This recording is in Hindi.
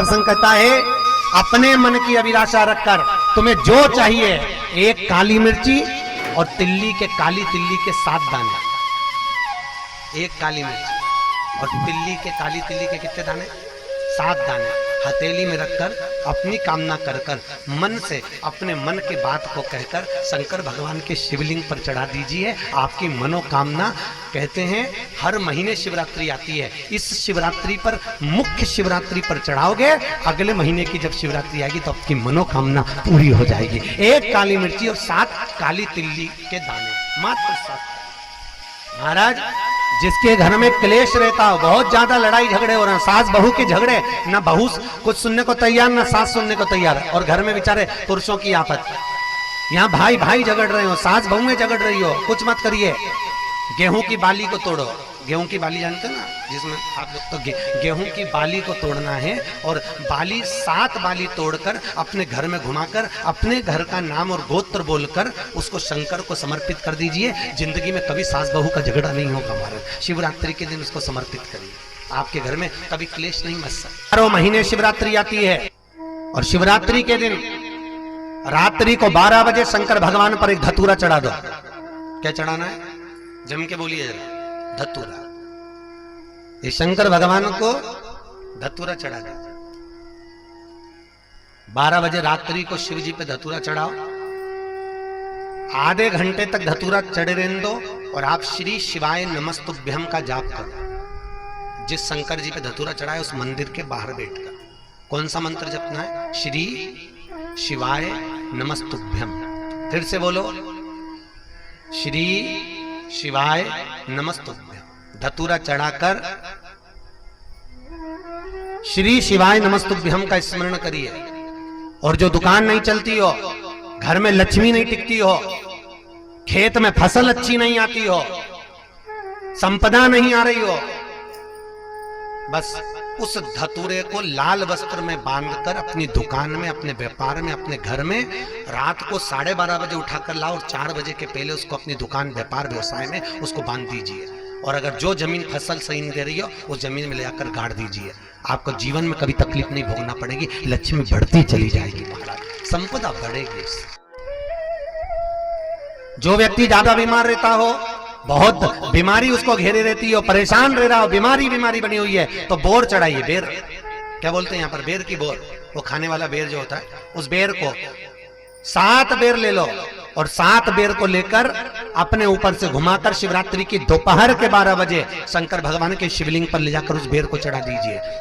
प्रसंग कहता है, अपने मन की अभिलाषा रखकर तुम्हें जो चाहिए, एक काली मिर्ची और काली तिल्ली के 7 दाने। एक काली मिर्ची और काली तिल्ली के कितने दाने? 7 दाने हथेली में रखकर अपनी कामना कर कर मन से अपने मन की बात को कहकर शंकर भगवान के शिवलिंग पर चढ़ा दीजिए। आपकी मनोकामना, कहते हैं हर महीने शिवरात्रि आती है, इस शिवरात्रि पर, मुख्य शिवरात्रि पर चढ़ाओगे, अगले महीने की जब शिवरात्रि आएगी तो आपकी मनोकामना पूरी हो जाएगी। एक काली मिर्ची और 7 काली तिल्ली के दाने, मात्र 7। महाराज, जिसके घर में क्लेश रहता हो, बहुत ज्यादा लड़ाई झगड़े हो रहे हैं, सास बहू के झगड़े, ना बहू कुछ सुनने को तैयार ना सास सुनने को तैयार, और घर में बेचारे पुरुषों की आपत, यहाँ भाई भाई झगड़ रहे हो, सास बहू में झगड़ रही हो, कुछ मत करिए। गेहूं की बाली को तोड़ो, गेहूं की बाली जानते हो ना, जिसमें आप लोग तो गेहूं की बाली को तोड़ना है, और बाली 7 बाली तोड़कर अपने घर में घुमाकर अपने घर का नाम और गोत्र बोलकर उसको शंकर को समर्पित कर दीजिए। जिंदगी में कभी सास बहू का झगड़ा नहीं होगा। महाराज, शिवरात्रि के दिन उसको समर्पित करिए, आपके घर में कभी क्लेश नहीं मच सकता। 12 महीने शिवरात्रि आती है, और शिवरात्रि के दिन रात्रि को 12 बजे शंकर भगवान पर एक धतूरा चढ़ा दो। क्या चढ़ाना है? जम के बोलिए जरा, धतूरा। ये शंकर भगवान को धतूरा चढ़ा दो। 12 बजे रात्रि को शिव जी पे धतूरा चढ़ाओ, आधे घंटे तक धतूरा चढ़े रहने दो, और आप श्री शिवाय नमस्तुभ्यम का जाप करो। जिस शंकर जी पे धतूरा चढ़ाए उस मंदिर के बाहर बैठकर कौन सा मंत्र जपना है? श्री शिवाय नमस्तुभ्यम। फिर से बोलो, श्री शिवाय नमस्तुभ्यम। धतूरा चढ़ाकर श्री शिवाय नमस्तुभ्यम का स्मरण करिए। और जो दुकान नहीं चलती हो, घर में लक्ष्मी नहीं टिकती हो, खेत में फसल अच्छी नहीं आती हो, संपदा नहीं आ रही हो, बस उस धतूरे को लाल वस्त्र में बांधकर अपनी दुकान में, अपने व्यापार में, अपने घर में रात को 12:30 बजे उठाकर लाओ, और 4 बजे के पहले उसको अपनी दुकान, व्यापार, व्यवसाय में उसको बांध दीजिए। और अगर जो जमीन फसल सही नहीं दे रही हो, उस जमीन में ले जाकर गाड़ दीजिए। आपको जीवन में कभी तकलीफ नहीं भोगना पड़ेगी, लक्ष्मी बढ़ती चली जाएगी, महाराज संपदा बढ़ेगी। जो व्यक्ति ज्यादा बीमार रहता हो, बहुत बीमारी उसको घेरे रहती हो, परेशान रह रहा हो, बीमारी बनी हुई है, तो बोर चढ़ाइए। बेर, क्या बोलते हैं यहाँ पर? बेर की बोर, वो खाने वाला बेर जो होता है, उस बेर को 7 बेर ले लो, और 7 बेर को लेकर अपने ऊपर से घुमाकर शिवरात्रि की दोपहर के 12 बजे शंकर भगवान के शिवलिंग पर ले जाकर उस बेर को चढ़ा दीजिए।